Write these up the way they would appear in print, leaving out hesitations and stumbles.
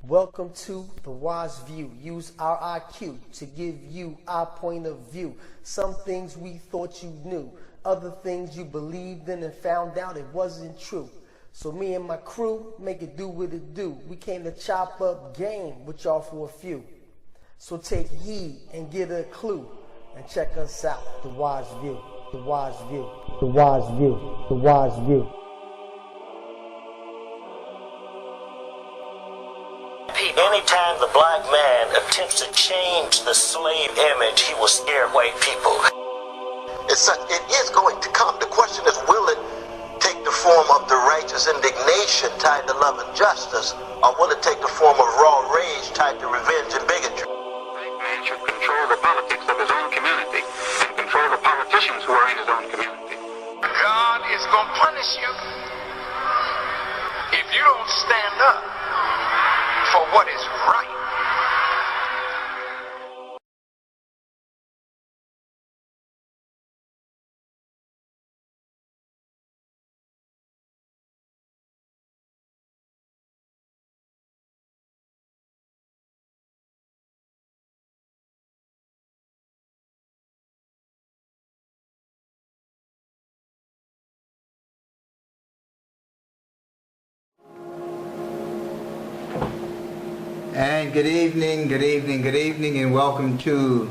Welcome to The Wise View. Use our IQ to give you our point of view. Some things we thought you knew, other things you believed in and found out it wasn't true. So me and my crew make it do what it do. We came to chop up game with y'all for a few. So take heed and get a clue and check us out. The Wise View. The Wise View. The Wise View. The Wise View. Anytime the black man attempts to change the slave image, he will scare white people. It is going to come. The question is, will it take the form of the righteous indignation tied to love and justice, or will it take the form of raw rage tied to revenge and bigotry? Black man should control the politics of his own community and control the politicians who are in his own community. God is going to punish you if you don't stand up for what is right. And good evening, and welcome to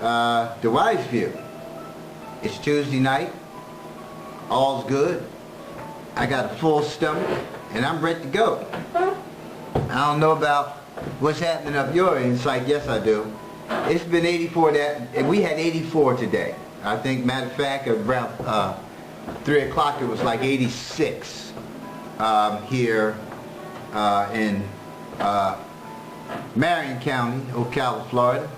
The Wise View. It's Tuesday night, all's good, I got a full stomach, and I'm ready to go. I don't know about what's happening up your end. It's like, yes I do. It's been 84, and we had 84 today. I think, matter of fact, around 3 o'clock it was like 86 here in Marion County, Ocala, Florida.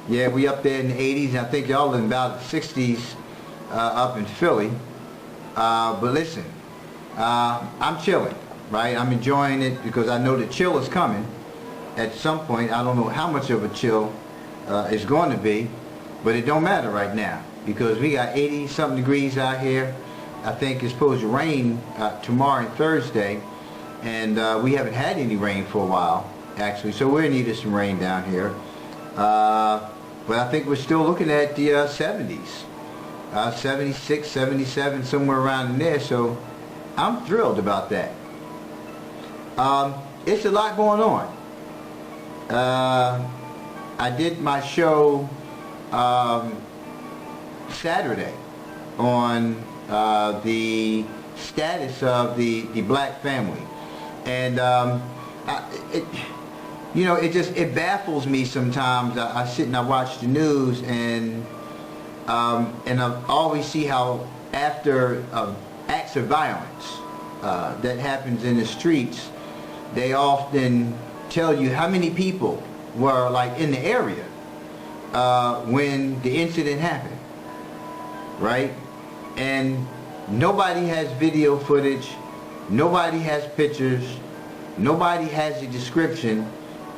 Yeah, we up there in the 80s. I think y'all in about the 60s up in Philly. But listen, I'm chilling, right? I'm enjoying it because I know the chill is coming at some point. I don't know how much of a chill it's going to be, but it don't matter right now because we got 80-something degrees out here. I think it's supposed to rain tomorrow and Thursday. And we haven't had any rain for a while, actually, so we're in need of some rain down here. But I think we're still looking at the 70s, 76, 77, somewhere around in there, so I'm thrilled about that. It's a lot going on. I did my show Saturday on the status of the black family. And it baffles me sometimes. I sit and I watch the news, and I always see how after acts of violence that happens in the streets, they often tell you how many people were like in the area when the incident happened, right? And nobody has video footage. Nobody has pictures, nobody has a description,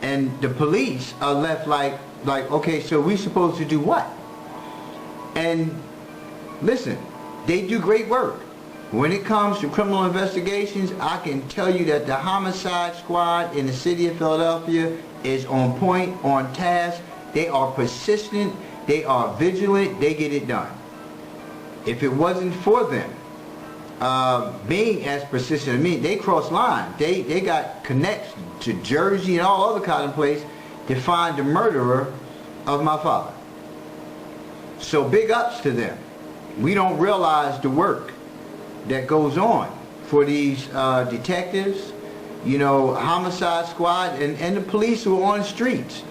and the police are left like, okay, so we supposed to do what? And listen, they do great work. When it comes to criminal investigations, I can tell you that the homicide squad in the city of Philadelphia is on point, on task. They are persistent, they are vigilant, they get it done. If it wasn't for them, being as persistent, I mean, they cross lines. They got connects to Jersey and all other kind of places to find the murderer of my father. So big ups to them. We don't realize the work that goes on for these detectives, homicide squad, and the police who are on the streets,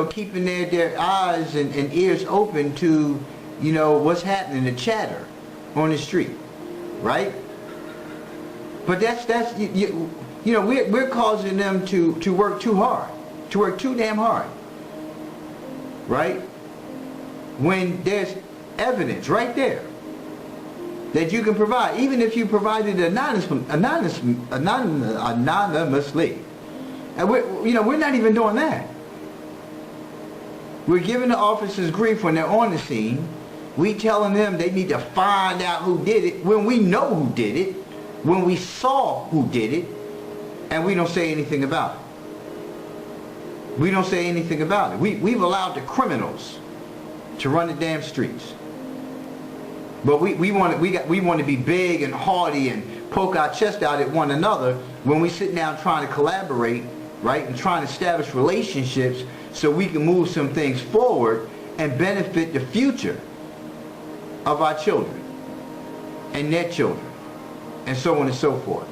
keeping their eyes and ears open to, what's happening, the chatter on the street. Right? But we're causing them to work too hard, to work too damn hard, right? When there's evidence right there that you can provide, even if you provided it anonymously, and we're not even doing that. We're giving the officers grief when they're on the scene. We telling them they need to find out who did it when we know who did it, when we saw who did it, and we don't say anything about it. We don't say anything about it. We've allowed the criminals to run the damn streets. But we want to be big and haughty and poke our chest out at one another when we sit down trying to collaborate, right, and trying to establish relationships so we can move some things forward and benefit the future of our children and their children and so on and so forth.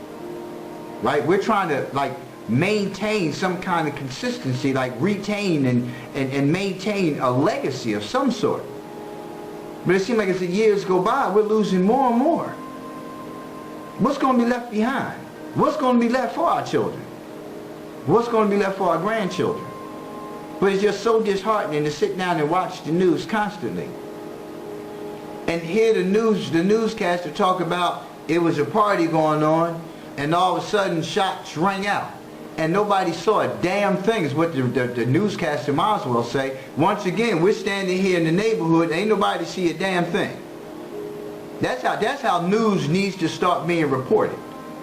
Right? We're trying to like maintain some kind of consistency, like retain and maintain a legacy of some sort. But it seems like as the years go by, we're losing more and more. What's going to be left behind? What's going to be left for our children? What's going to be left for our grandchildren? But it's just so disheartening to sit down and watch the news constantly and hear the newscaster talk about it was a party going on and all of a sudden shots rang out and nobody saw a damn thing, is what the newscaster might as well say. Once again, we're standing here in the neighborhood, ain't nobody see a damn thing. That's how news needs to start being reported.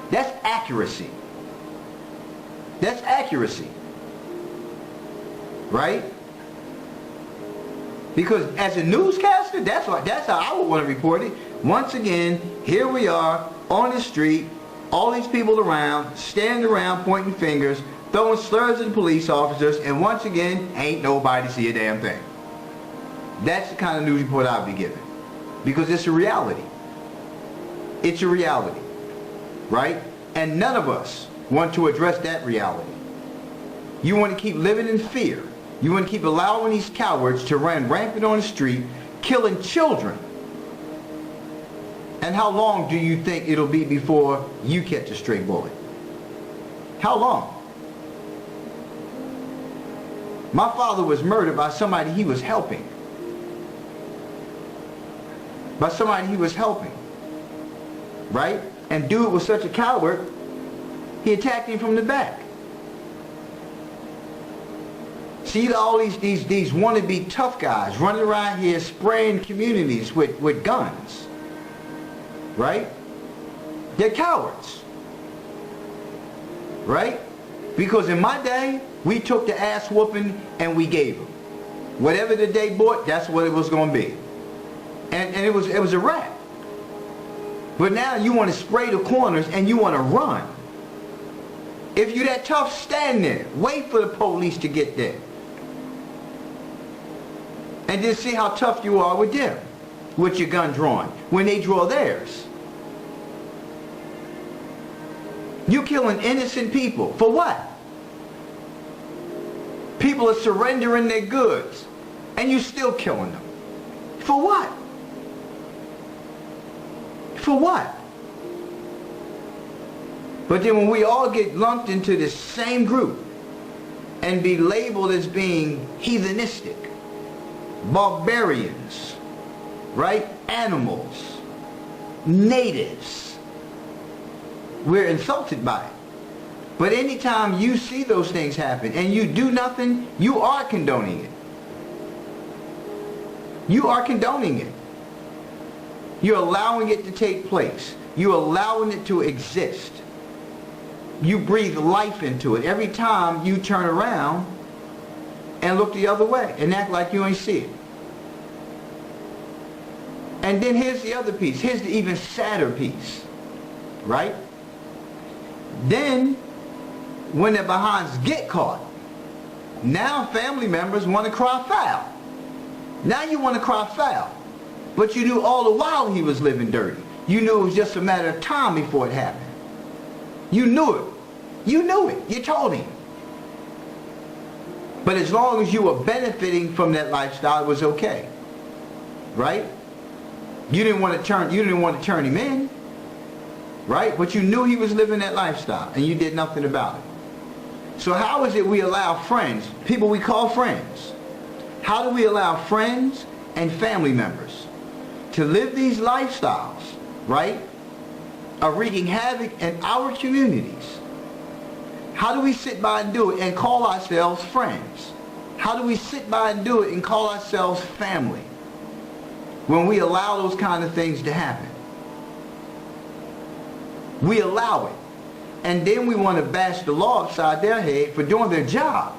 That's accuracy. That's accuracy. Right? Because as a newscaster, that's how I would want to report it. Once again, here we are on the street, all these people around, standing around pointing fingers, throwing slurs at the police officers, and once again, ain't nobody see a damn thing. That's the kind of news report I'll be giving. Because it's a reality. It's a reality. Right? And none of us want to address that reality. You want to keep living in fear. You want to keep allowing these cowards to run rampant on the street, killing children. And how long do you think it'll be before you catch a stray bullet? How long? My father was murdered by somebody he was helping. By somebody he was helping. Right? And dude was such a coward, he attacked him from the back. See all these wannabe tough guys running around here spraying communities with guns. Right? They're cowards. Right? Because in my day, we took the ass whooping and we gave them. Whatever the day brought, that's what it was going to be. And it was a wrap. But now you want to spray the corners and you want to run. If you're that tough, stand there. Wait for the police to get there. And then see how tough you are with them, with your gun drawn, when they draw theirs. You're killing innocent people. For what? People are surrendering their goods, and you're still killing them. For what? For what? But then when we all get lumped into this same group and be labeled as being heathenistic, barbarians, right? Animals, natives, we're insulted by it. But anytime you see those things happen and you do nothing, you are condoning it. You are condoning it. You're allowing it to take place. You're allowing it to exist. You breathe life into it every time you turn around and look the other way and act like you ain't see it. And then here's the other piece. Here's the even sadder piece. Right? Then, when their behinds get caught, now family members want to cry foul. Now you want to cry foul. But you knew all the while he was living dirty. You knew it was just a matter of time before it happened. You knew it. You knew it. You told him. But as long as you were benefiting from that lifestyle, it was okay. Right? You didn't want to turn him in. Right? But you knew he was living that lifestyle and you did nothing about it. So how is it we allow friends, people we call friends, how do we allow friends and family members to live these lifestyles, right, of wreaking havoc in our communities? How do we sit by and do it and call ourselves friends? How do we sit by and do it and call ourselves family when we allow those kind of things to happen? We allow it. And then we want to bash the law upside their head for doing their job.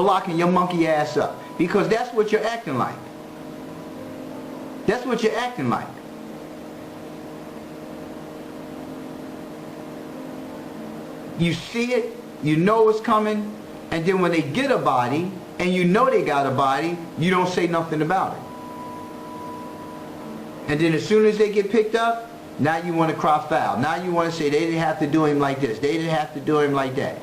for locking your monkey ass up. Because that's what you're acting like. That's what you're acting like. You see it, you know it's coming, and then when they get a body, and you know they got a body, you don't say nothing about it. And then as soon as they get picked up, now you want to cry foul. Now you want to say they didn't have to do him like this. They didn't have to do him like that.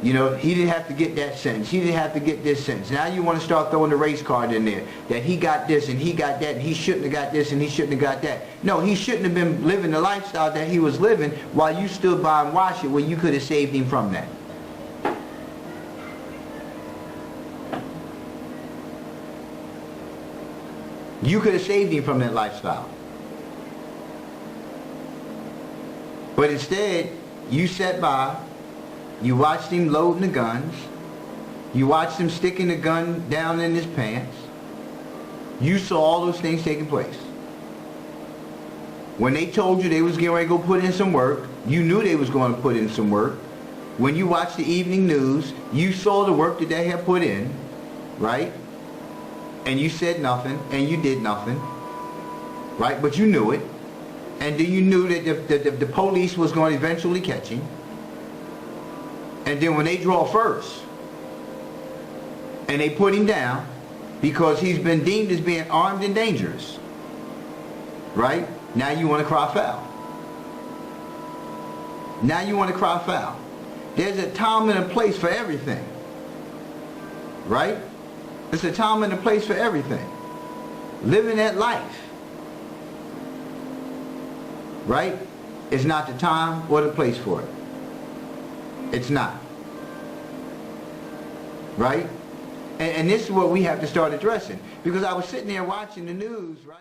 You know, he didn't have to get that sentence. He didn't have to get this sentence. Now you want to start throwing the race card in there. That he got this and he got that and he shouldn't have got this and he shouldn't have got that. No, he shouldn't have been living the lifestyle that he was living while you stood by and watched it when you could have saved him from that. You could have saved him from that lifestyle. But instead, you sat by, you watched him loading the guns, you watched him sticking the gun down in his pants, you saw all those things taking place. When they told you they was getting ready to go put in some work, you knew they was going to put in some work. When you watched the evening news, you saw the work that they had put in, right? And you said nothing, and you did nothing, right? But you knew it. And then you knew that the police was going to eventually catch him. And then when they draw first, and they put him down, because he's been deemed as being armed and dangerous, right? Now you want to cry foul. Now you want to cry foul. There's a time and a place for everything, right? There's a time and a place for everything. Living that life, right, is not the time or the place for it. It's not. Right? And this is what we have to start addressing. Because I was sitting there watching the news, right?